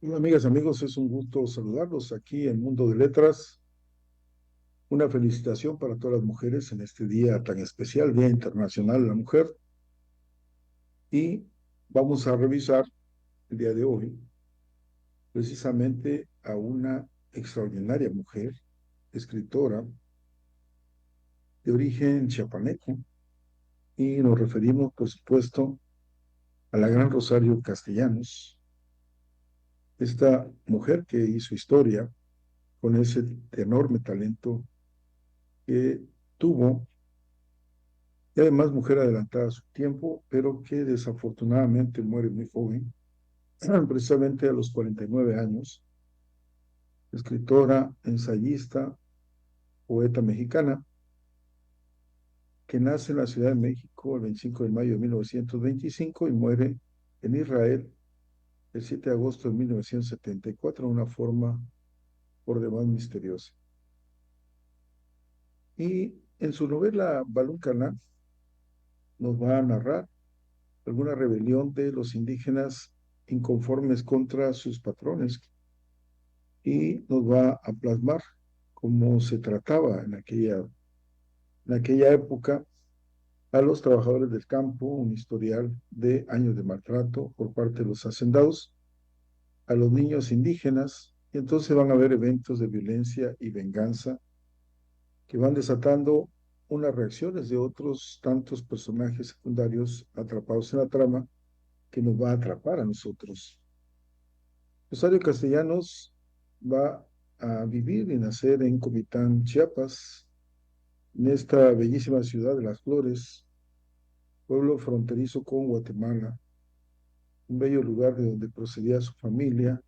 Hola, amigas, amigos, es un gusto saludarlos aquí en Mundo de Letras. Una felicitación para todas las mujeres en este día tan especial, Día Internacional de la Mujer. Y vamos a revisar el día de hoy precisamente a una extraordinaria mujer, escritora de origen chiapaneco, y nos referimos, por supuesto, a la gran Rosario Castellanos, esta mujer que hizo historia con ese enorme talento que tuvo y además mujer adelantada a su tiempo, pero que desafortunadamente muere muy joven, precisamente a los 49 años, escritora, ensayista, poeta mexicana, que nace en la Ciudad de México el 25 de mayo de 1925 y muere en Israel el 7 de agosto de 1974 de una forma por demás misteriosa. Y en su novela Balún Caná nos va a narrar alguna rebelión de los indígenas inconformes contra sus patrones y nos va a plasmar cómo se trataba en aquella época a los trabajadores del campo, un historial de años de maltrato por parte de los hacendados, a los niños indígenas, y entonces van a haber eventos de violencia y venganza que van desatando unas reacciones de otros tantos personajes secundarios atrapados en la trama que nos va a atrapar a nosotros. Rosario Castellanos va a vivir y nacer en Comitán, Chiapas, en esta bellísima ciudad de las Flores, pueblo fronterizo con Guatemala, un bello lugar de donde procedía su familia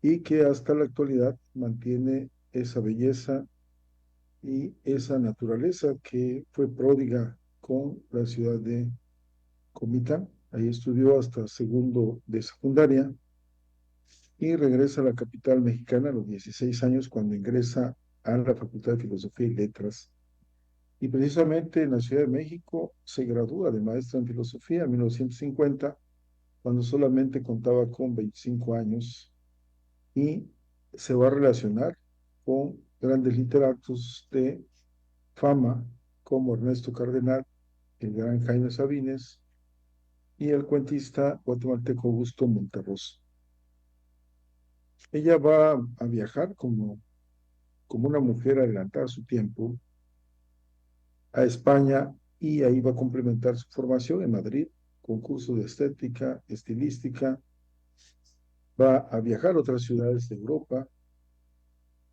y que hasta la actualidad mantiene esa belleza y esa naturaleza que fue pródiga con la ciudad de Comitán. Ahí estudió hasta segundo de secundaria y regresa a la capital mexicana a los 16 años cuando ingresa a la Facultad de Filosofía y Letras. Y precisamente en la Ciudad de México se gradúa de maestra en filosofía en 1950, cuando solamente contaba con 25 años y se va a relacionar con grandes literatos de fama como Ernesto Cardenal, el gran Jaime Sabines y el cuentista guatemalteco Augusto Monterroso. Ella va a viajar como una mujer adelantada a su tiempo a España y ahí va a complementar su formación en Madrid con cursos de estética, estilística, va a viajar a otras ciudades de Europa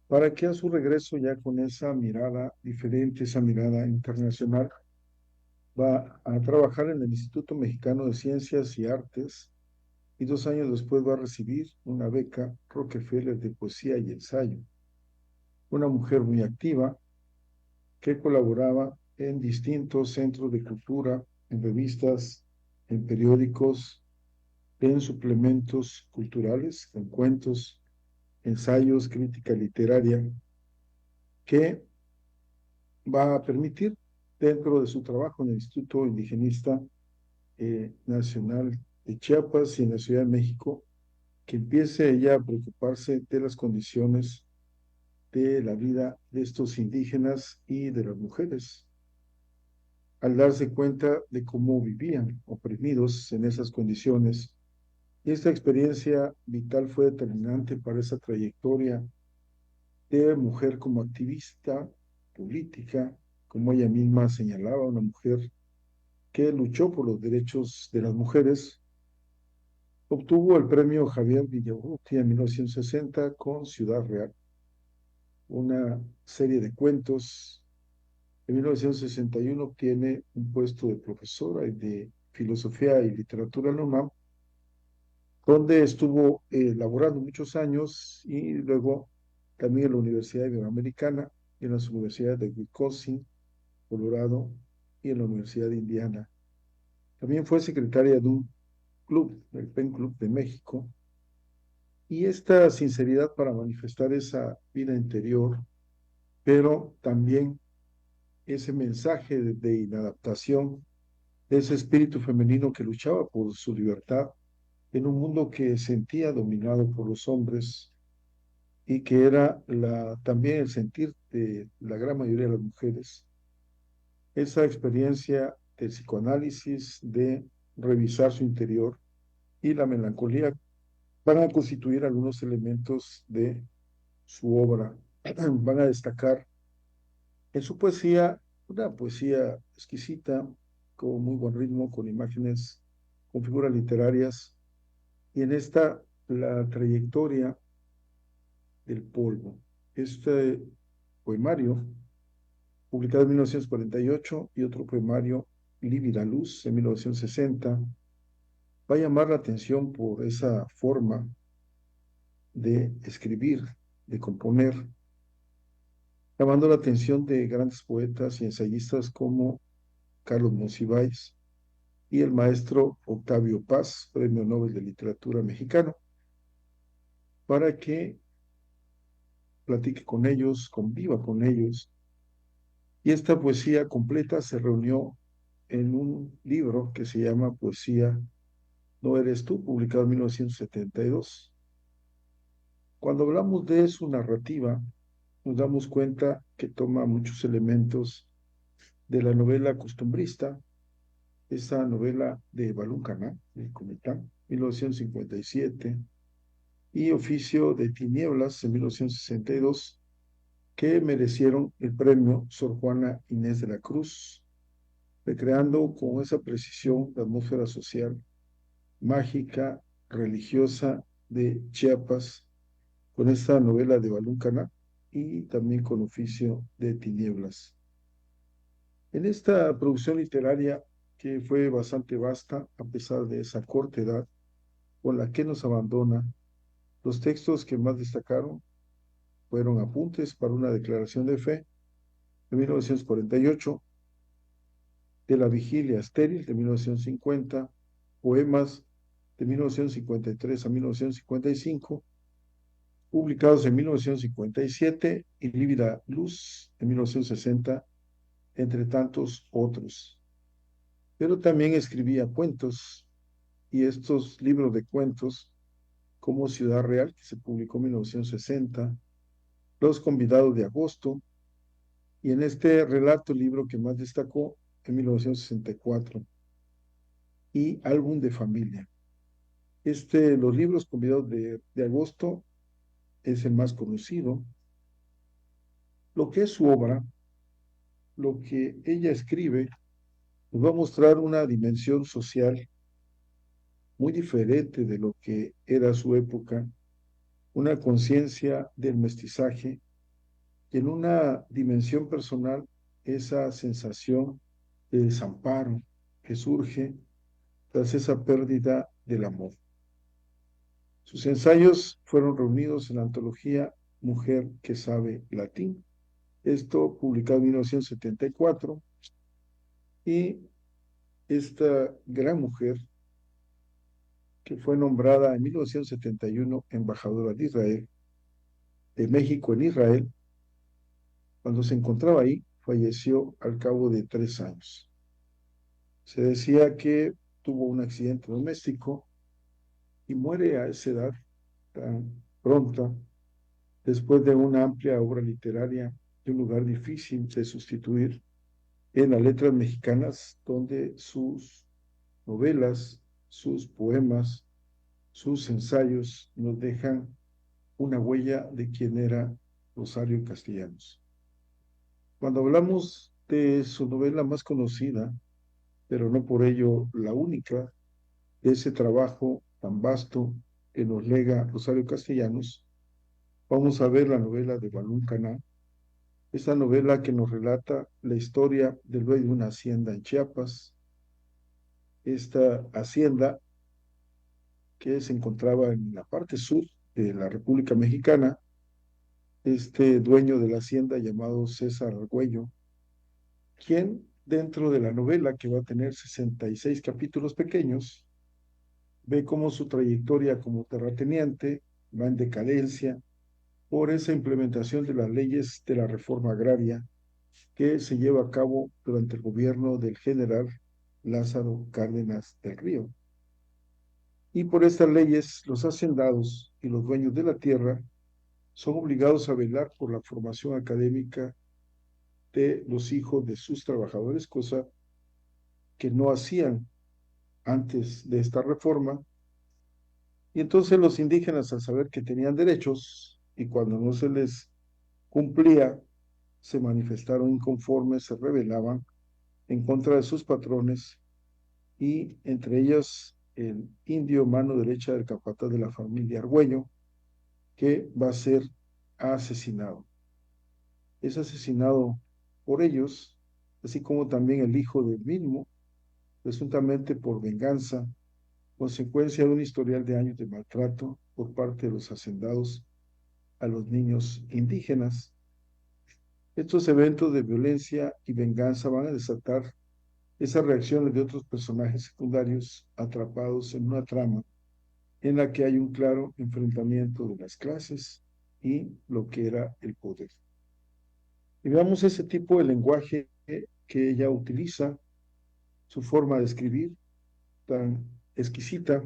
para que a su regreso ya con esa mirada diferente, esa mirada internacional, va a trabajar en el Instituto Mexicano de Ciencias y Artes y 2 años después va a recibir una beca Rockefeller de poesía y ensayo. Una mujer muy activa que colaboraba en distintos centros de cultura, en revistas, en periódicos, en suplementos culturales, en cuentos, ensayos, crítica literaria, que va a permitir, dentro de su trabajo en el Instituto Indigenista Nacional de Chiapas y en la Ciudad de México, que empiece ella a preocuparse de las condiciones de la vida de estos indígenas y de las mujeres, al darse cuenta de cómo vivían oprimidos en esas condiciones. Y esta experiencia vital fue determinante para esa trayectoria de mujer como activista política, como ella misma señalaba, una mujer que luchó por los derechos de las mujeres. Obtuvo el premio Javier Villaurrutia en 1960 con Ciudad Real, una serie de cuentos. En 1961 obtiene un puesto de profesora de filosofía y literatura en la UNAM, donde estuvo laborando muchos años y luego también en la Universidad Iberoamericana y en las universidades de Wisconsin, Colorado y en la Universidad de Indiana. También fue secretaria de un club, el PEN Club de México, y esta sinceridad para manifestar esa vida interior, pero también ese mensaje de inadaptación, de ese espíritu femenino que luchaba por su libertad, en un mundo que sentía dominado por los hombres y que era también el sentir de la gran mayoría de las mujeres, esa experiencia del psicoanálisis, de revisar su interior y la melancolía van a constituir algunos elementos de su obra. Van a destacar en su poesía, una poesía exquisita, con muy buen ritmo, con imágenes, con figuras literarias, y en esta la trayectoria del polvo. Este poemario, publicado en 1948, y otro poemario, Lívida Luz, en 1960, va a llamar la atención por esa forma de escribir, de componer, llamando la atención de grandes poetas y ensayistas como Carlos Monsiváis y el maestro Octavio Paz, Premio Nobel de Literatura mexicano, para que platique con ellos, conviva con ellos. Y esta poesía completa se reunió en un libro que se llama Poesía No Eres Tú, publicado en 1972. Cuando hablamos de su narrativa, nos damos cuenta que toma muchos elementos de la novela costumbrista, esa novela de Balún Caná, de Comitán, 1957, y Oficio de Tinieblas, en 1962, que merecieron el premio Sor Juana Inés de la Cruz, recreando con esa precisión la atmósfera social, mágica, religiosa de Chiapas, con esta novela de Balún Caná y también con Oficio de Tinieblas. En esta producción literaria, que fue bastante vasta, a pesar de esa corta edad, con la que nos abandona, los textos que más destacaron fueron Apuntes para una declaración de fe, de 1948, De la vigilia estéril, de 1950, Poemas, de 1953 a 1955, publicados en 1957, y Lívida Luz, en 1960, entre tantos otros. Pero también escribía cuentos, y estos libros de cuentos, como Ciudad Real, que se publicó en 1960, Los Convidados de Agosto, y en este relato, el libro que más destacó, en 1964, y Álbum de Familia. Los libros Convidados de Agosto es el más conocido. Lo que es su obra, lo que ella escribe, nos va a mostrar una dimensión social muy diferente de lo que era su época, una conciencia del mestizaje y en una dimensión personal esa sensación de desamparo que surge tras esa pérdida del amor. Sus ensayos fueron reunidos en la antología Mujer que sabe latín, esto publicado en 1974, y esta gran mujer, que fue nombrada en 1971 embajadora de Israel, de México en Israel, cuando se encontraba ahí, falleció al cabo de 3 años. Se decía que tuvo un accidente doméstico y muere a esa edad tan pronta, después de una amplia obra literaria y un lugar difícil de sustituir en las letras mexicanas, donde sus novelas, sus poemas, sus ensayos nos dejan una huella de quién era Rosario Castellanos. Cuando hablamos de su novela más conocida, pero no por ello la única, de ese trabajo tan vasto que nos lega Rosario Castellanos, vamos a ver la novela de Balún Caná, esa novela que nos relata la historia del dueño de una hacienda en Chiapas, esta hacienda que se encontraba en la parte sur de la República Mexicana, este dueño de la hacienda llamado César Argüello, quien dentro de la novela, que va a tener 66 capítulos pequeños, ve cómo su trayectoria como terrateniente va en decadencia por esa implementación de las leyes de la reforma agraria que se lleva a cabo durante el gobierno del general Lázaro Cárdenas del Río. Y por estas leyes, los hacendados y los dueños de la tierra son obligados a velar por la formación académica de los hijos de sus trabajadores, cosa que no hacían antes de esta reforma. Y entonces los indígenas, al saber que tenían derechos y cuando no se les cumplía, se manifestaron inconformes, se rebelaban en contra de sus patrones y entre ellas el indio mano derecha del capataz de la familia Argüello, que va a ser asesinado. Es asesinado por ellos, así como también el hijo del mismo, presuntamente por venganza, consecuencia de un historial de años de maltrato por parte de los hacendados a los niños indígenas. Estos eventos de violencia y venganza van a desatar esas reacciones de otros personajes secundarios atrapados en una trama en la que hay un claro enfrentamiento de las clases y lo que era el poder. Y veamos ese tipo de lenguaje que ella utiliza, su forma de escribir tan exquisita,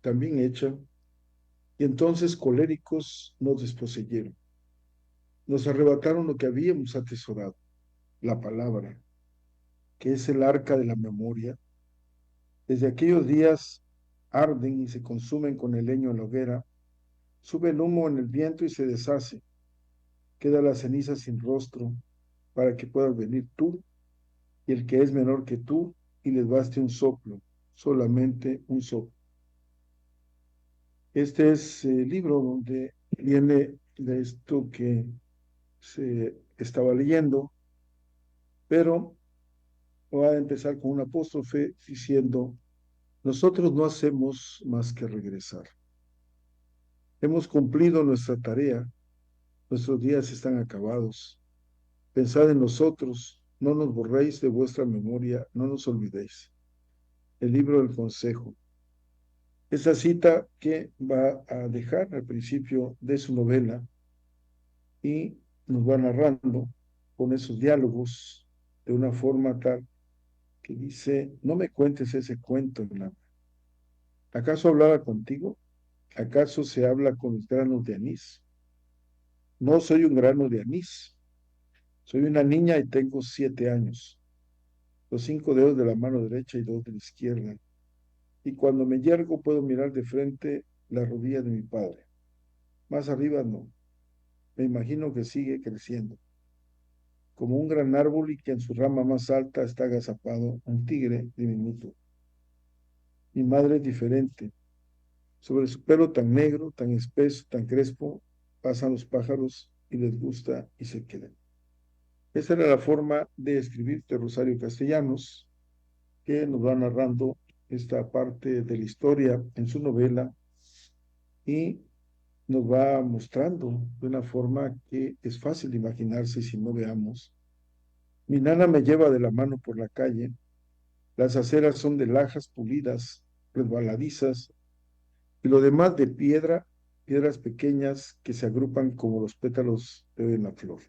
tan bien hecha, y entonces coléricos nos desposeyeron, nos arrebataron lo que habíamos atesorado, la palabra, que es el arca de la memoria. Desde aquellos días arden y se consumen con el leño en la hoguera, sube el humo en el viento y se deshace, queda la ceniza sin rostro, para que puedas venir tú y el que es menor que tú y les baste un soplo, solamente un soplo. Este es el libro donde viene de esto que se estaba leyendo, pero voy a empezar con un apóstrofe diciendo, nosotros no hacemos más que regresar. Hemos cumplido nuestra tarea, nuestros días están acabados. Pensad en nosotros, no nos borréis de vuestra memoria, no nos olvidéis. El libro del consejo. Esa cita que va a dejar al principio de su novela y nos va narrando con esos diálogos de una forma tal que dice, no me cuentes ese cuento, Nana. ¿Acaso hablaba contigo? ¿Acaso se habla con los granos de anís? No soy un grano de anís. Soy una niña y tengo 7 años, los 5 dedos de la mano derecha y 2 de la izquierda. Y cuando me yergo puedo mirar de frente la rodilla de mi padre. Más arriba no. Me imagino que sigue creciendo, como un gran árbol y que en su rama más alta está agazapado un tigre diminuto. Mi madre es diferente. Sobre su pelo tan negro, tan espeso, tan crespo, pasan los pájaros y les gusta y se quedan. Esa era la forma de escribir de Rosario Castellanos, que nos va narrando esta parte de la historia en su novela y nos va mostrando de una forma que es fácil de imaginarse si no veamos. Mi nana me lleva de la mano por la calle, las aceras son de lajas pulidas, resbaladizas, y lo demás de piedra, piedras pequeñas que se agrupan como los pétalos de una flor.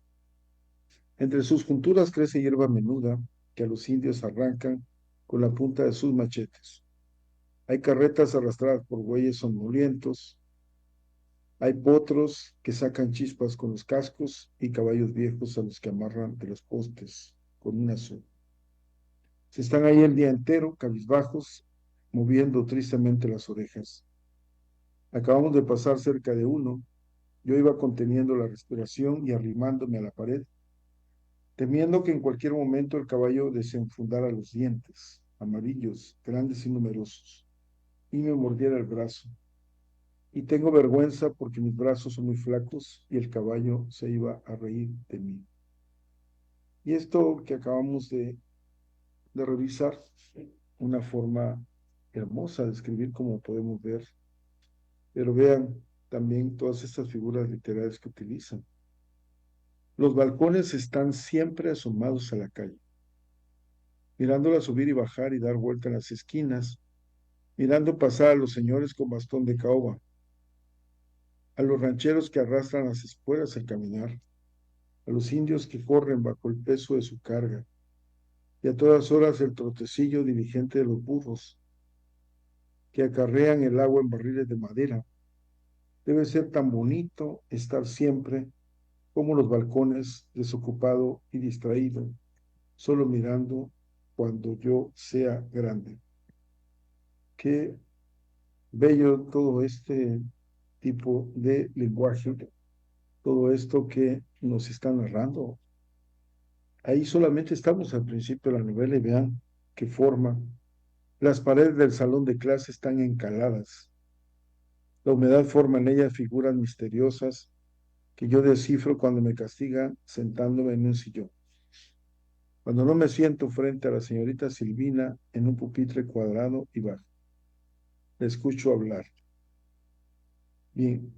Entre sus junturas crece hierba menuda que a los indios arrancan con la punta de sus machetes. Hay carretas arrastradas por bueyes soñolientos, hay potros que sacan chispas con los cascos y caballos viejos a los que amarran de los postes con una soga. Se están ahí el día entero, cabizbajos, moviendo tristemente las orejas. Acabamos de pasar cerca de uno. Yo iba conteniendo la respiración y arrimándome a la pared, temiendo que en cualquier momento el caballo desenfundara los dientes, amarillos, grandes y numerosos, y me mordiera el brazo. Y tengo vergüenza porque mis brazos son muy flacos y el caballo se iba a reír de mí. Y esto que acabamos de revisar, una forma hermosa de escribir como podemos ver, pero vean también todas estas figuras literarias que utilizan. Los balcones están siempre asomados a la calle, mirándola subir y bajar y dar vuelta en las esquinas, mirando pasar a los señores con bastón de caoba, a los rancheros que arrastran las espuelas al caminar, a los indios que corren bajo el peso de su carga, y a todas horas el trotecillo diligente de los burros. que acarrean el agua en barriles de madera. Debe ser tan bonito estar siempre como los balcones, desocupado y distraído, solo mirando cuando yo sea grande. Qué bello todo este tipo de lenguaje, todo esto que nos está narrando. Ahí solamente estamos al principio de la novela y vean qué forma. Las paredes del salón de clase están encaladas. La humedad forma en ellas figuras misteriosas que yo descifro cuando me castigan sentándome en un sillón. Cuando no me siento frente a la señorita Silvina en un pupitre cuadrado y bajo. La escucho hablar. Bien,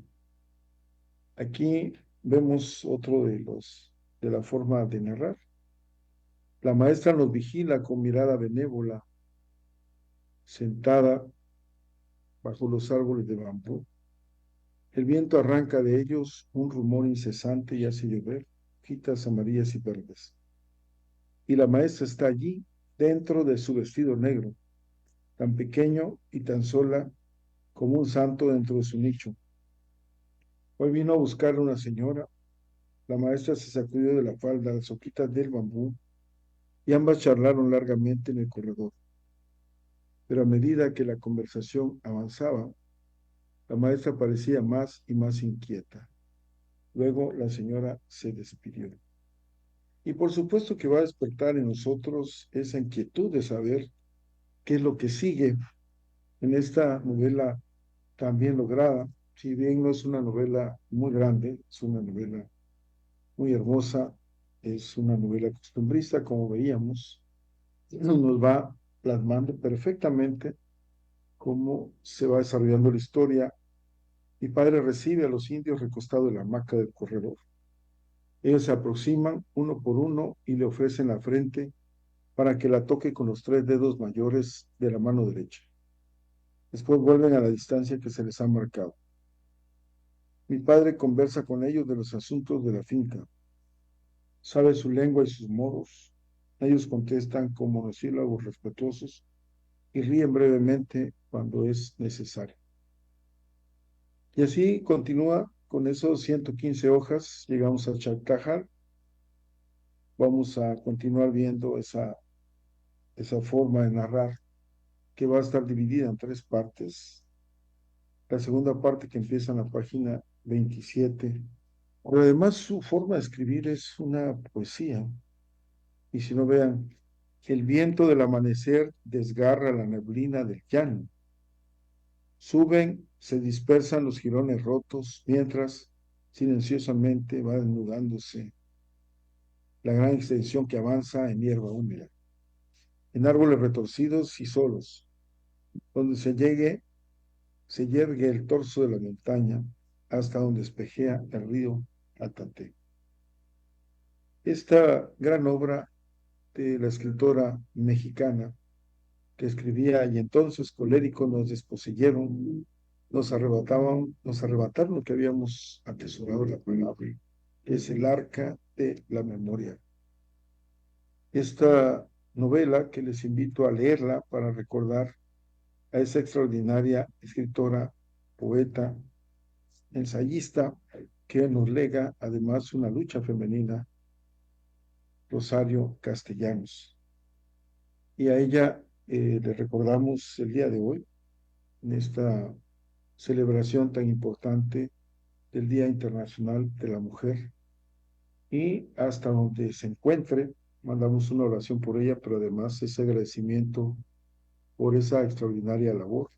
aquí vemos otro de la forma de narrar. La maestra nos vigila con mirada benévola, sentada bajo los árboles de bambú. El viento arranca de ellos un rumor incesante y hace llover hojitas amarillas y verdes. Y la maestra está allí, dentro de su vestido negro, tan pequeño y tan sola como un santo dentro de su nicho. Hoy vino a buscarle una señora. La maestra se sacudió de la falda las hojitas del bambú y ambas charlaron largamente en el corredor. Pero a medida que la conversación avanzaba, la maestra parecía más y más inquieta. Luego la señora se despidió. Y por supuesto que va a despertar en nosotros esa inquietud de saber qué es lo que sigue en esta novela tan bien lograda. Si bien no es una novela muy grande, es una novela muy hermosa, es una novela costumbrista, como veíamos, nos va plasmando perfectamente cómo se va desarrollando la historia. Mi padre recibe a los indios recostados en la hamaca del corredor. Ellos se aproximan uno por uno y le ofrecen la frente para que la toque con los 3 dedos mayores de la mano derecha. Después vuelven a la distancia que se les ha marcado. Mi padre conversa con ellos de los asuntos de la finca. Sabe su lengua y sus modos. Ellos contestan con monosílabos respetuosos y ríen brevemente cuando es necesario. Y así continúa con esos 115 hojas. Llegamos a Chactajar. Vamos a continuar viendo esa forma de narrar que va a estar dividida en 3 partes. La segunda parte que empieza en la página 27. Pero además su forma de escribir es una poesía. Y si no vean, el viento del amanecer desgarra la neblina del llano. Suben, se dispersan los jirones rotos, mientras silenciosamente va desnudándose la gran extensión que avanza en hierba húmeda, en árboles retorcidos y solos, donde se yergue el torso de la montaña hasta donde espejea el río Atate. Esta gran obra de la escritora mexicana que escribía, y entonces coléricos nos desposeyeron, nos arrebataron lo que habíamos atesorado la palabra, que es el arca de la memoria. Esta novela que les invito a leerla para recordar a esa extraordinaria escritora, poeta, ensayista, que nos lega además una lucha femenina, Rosario Castellanos. Y a ella le recordamos el día de hoy, en esta celebración tan importante del Día Internacional de la Mujer. Y hasta donde se encuentre, mandamos una oración por ella, pero además ese agradecimiento por esa extraordinaria labor,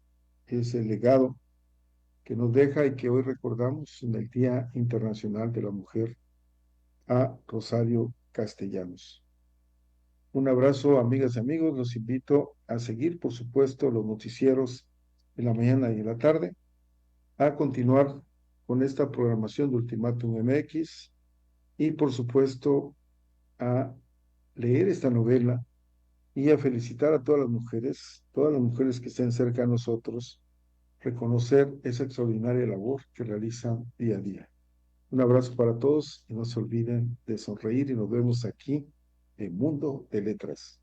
ese legado que nos deja y que hoy recordamos en el Día Internacional de la Mujer a Rosario Castellanos. Un abrazo, amigas y amigos. Los invito a seguir, por supuesto, los noticieros en la mañana y en la tarde, a continuar con esta programación de Ultimátum MX y, por supuesto, a leer esta novela y a felicitar a todas las mujeres que estén cerca de nosotros, reconocer esa extraordinaria labor que realizan día a día. Un abrazo para todos y no se olviden de sonreír y nos vemos aquí en Mundo de Letras.